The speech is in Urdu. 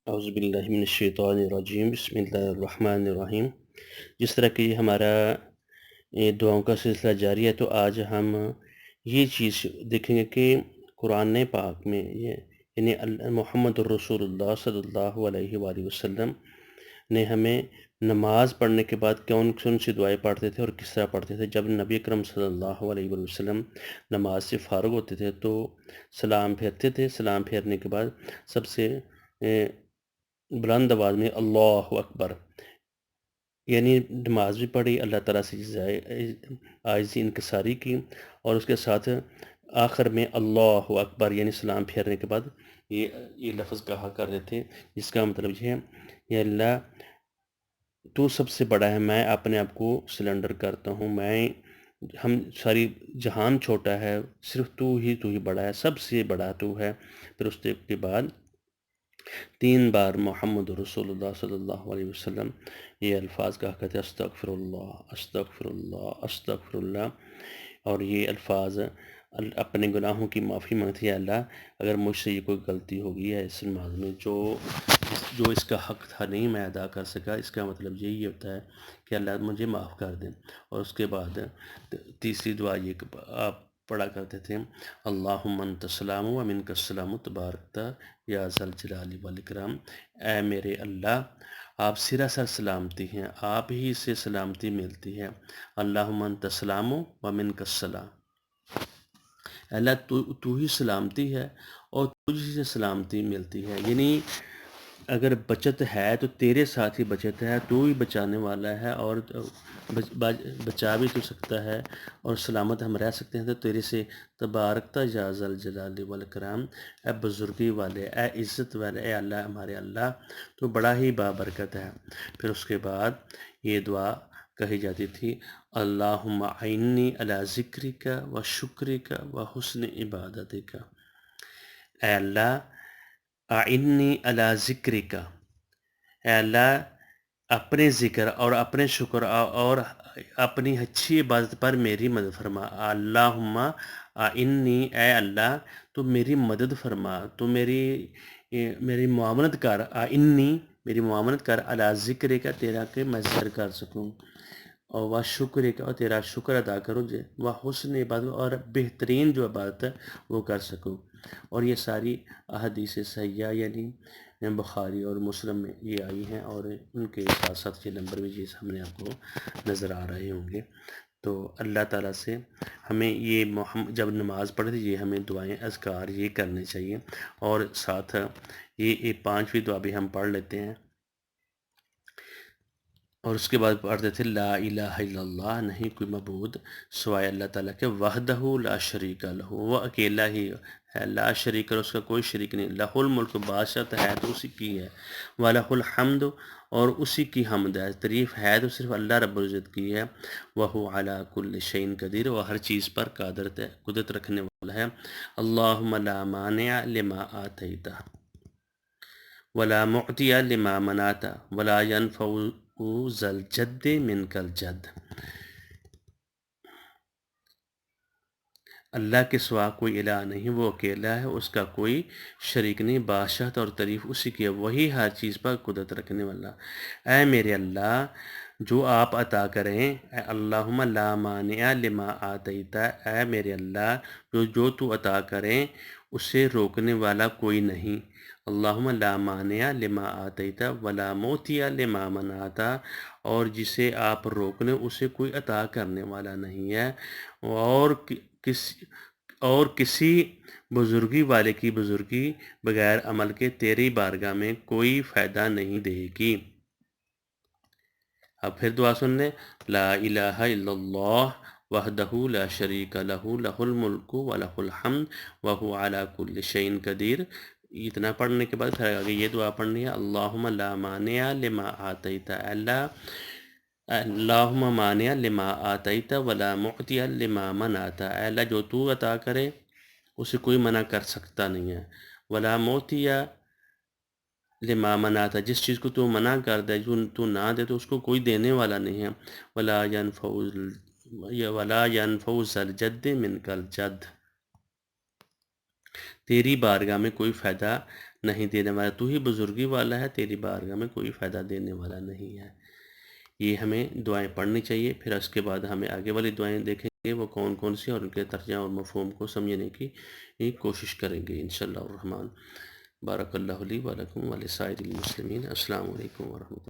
اعوذ باللہ من الشیطان الرجیم، بسم اللہ الرحمن الرحیم۔ جس طرح کہ ہمارا دعاؤں کا سلسلہ جاری ہے، تو آج ہم یہ چیز دیکھیں گے کہ قرآن پاک میں یعنی محمد الرسول اللہ صلی اللہ علیہ وآلہ وسلم نے ہمیں نماز پڑھنے کے بعد کون سی دعائیں پڑھتے تھے اور کس طرح پڑھتے تھے۔ جب نبی اکرم صلی اللہ علیہ وآلہ وسلم نماز سے فارغ ہوتے تھے تو سلام پھیرتے تھے۔ سلام پھیرنے کے بعد سب سے بلند آواز میں اللہ اکبر، یعنی نماز بھی پڑھی، اللہ تعالیٰ سے عاجزی انکساری کی، اور اس کے ساتھ آخر میں اللہ اکبر یعنی سلام پھیرنے کے بعد یہ لفظ کہا کرتے تھے، جس کا مطلب یہ ہے یا اللہ تو سب سے بڑا ہے، میں اپنے آپ کو سلنڈر کرتا ہوں، ہم ساری جہان چھوٹا ہے، صرف تو ہی بڑا ہے، سب سے بڑا تو ہے۔ پھر اس کے بعد 3 بار محمد رسول اللہ صلی اللہ علیہ وسلم یہ الفاظ کہا کرتے ہیں، استغفر اللہ استغفر اللہ استغفر اللہ، اور یہ الفاظ اپنے گناہوں کی معافی مانگتے ہیں۔ اللہ اگر مجھ سے یہ کوئی غلطی ہو گئی ہے اس نماز میں جو اس کا حق تھا نہیں میں ادا کر سکا، اس کا مطلب یہی ہوتا ہے کہ اللہ مجھے معاف کر دیں۔ اور اس کے بعد تیسری دعا یہ آپ پڑھا کرتے تھے، اللہم انت السلام و منک السلام تبارکتا یا ذا الجلال والاکرام، اے میرے اللہ آپ سراسر سلامتی ہیں، آپ ہی سے سلامتی ملتی ہے۔ اللہم انت السلام و منک السلام، اللہ تو ہی سلامتی ہے اور تجھ سے سلامتی ملتی ہے، یعنی اگر بچت ہے تو تیرے ساتھ ہی بچت ہے، تو ہی بچانے والا ہے، اور بچا بھی تو سکتا ہے اور سلامت ہم رہ سکتے ہیں تو تیرے سے۔ تبارکتا یا ذا الجلال والاکرام، اے بزرگی والے، اے عزت والے، اے اللہ ہمارے اللہ تو بڑا ہی بابرکت ہے۔ پھر اس کے بعد یہ دعا کہی جاتی تھی، اللہم اعنی علی ذکرک و شکرک و حسن عبادتک، اے اللہ اعنی علی ذکرک، اے اللہ اپنے ذکر اور اپنے شکر اور اپنی اچھی عبادت پر میری مدد فرما۔ اللہم اعنی، اے اللہ تو میری مدد فرما، تو میری معاونت کر، اعنی میری معاونت کر، علی ذکر کا تیرا کہ میں ذکر کر سکوں، اور وہ شکر کا اور تیرا شکر ادا کروں، وہ حسن عبادت اور بہترین جو عبادت ہے وہ کر سکوں۔ اور یہ ساری احادیث صحیحہ یعنی بخاری اور مسلم میں یہ آئی ہیں، اور ان کے ساتھ ساتھ یہ نمبر بھی جیسے ہم نے آپ کو نظر آ رہے ہوں گے۔ تو اللہ تعالیٰ سے ہمیں یہ جب نماز پڑھے یہ ہمیں دعائیں اذکار یہ کرنے چاہیے، اور ساتھ یہ 5ویں دعا بھی ہم پڑھ لیتے ہیں، اور اس کے بعد پڑھتے تھے لا الہ الا اللہ، نہیں کوئی معبود سوائے اللہ تعالیٰ کے، وحدہ لا شریک لہ، وہ اکیلا ہی ہے، لا شریک لہ اس کا کوئی شریک نہیں، لہ الملک بادشاہت ہے تو اسی کی ہے، وَلہ الحمد اور اسی کی حمد ہے، تعریف ہے تو صرف اللہ رب العزت کی ہے، وَهُوَ عَلَى كُلِّ شَيْءٍ قدیر، وہ ہر چیز پر قدرت رکھنے والا ہے۔ اللہم لا مانع لما آتیتہ ولا معطی لما منعت ولا ينفع ذا الجد منک الجد، اللہ کے سوا کوئی الہ نہیں، وہ اکیلا ہے، اس کا کوئی شریک نہیں، بادشاہت اور تعریف اسی کی ہے، وہی ہر چیز پر قدرت رکھنے والا۔ اے میرے اللہ جو آپ عطا کریں، اے اللہم لا مانع لما آتیتا، اے میرے اللہ جو تو عطا کریں اسے روکنے والا کوئی نہیں، اللہم لا مانع لما آتیتا ولا معطی لما منعتا، اور جسے آپ روکنے اسے کوئی عطا کرنے والا نہیں ہے، اور کسی بزرگی والے کی بزرگی بغیر عمل کے تیری بارگاہ میں کوئی فائدہ نہیں دے گی۔ اب پھر دعا سن لیں، لا الہ الا اللہ وحدہ لا شریک لہ، لہ الملک و لہ الحمد وہو علی کل شیء قدیر۔ اتنا پڑھنے کے بعد پھر آگے یہ دعا پڑھنی ہے، اللہم لا مانع لما آتیت، اللہم مانع لما آتیت ولا معطی لما منعت، اے اللہ جو تو عطا کرے اسے کوئی منع کر سکتا نہیں ہے، ولا معطی لما منعت، جس چیز کو تو منع کر دے، جو تو نہ دے تو اس کو کوئی دینے والا نہیں ہے، ولا ينفع ذا الجد منک الجد، تیری بارگاہ میں کوئی فائدہ نہیں دینے والا، تو ہی بزرگی والا ہے، تیری بارگاہ میں کوئی فائدہ دینے والا نہیں ہے۔ یہ ہمیں دعائیں پڑھنی چاہیے، پھر اس کے بعد ہمیں آگے والی دعائیں دیکھیں گے وہ کون کون سی، اور ان کے ترجمہ اور مفہوم کو سمجھنے کی کوشش کریں گے انشاءاللہ الرحمن۔ بارک اللہ لی و لکم و لسائر المسلمین۔ السلام علیکم ورحمۃ اللہ۔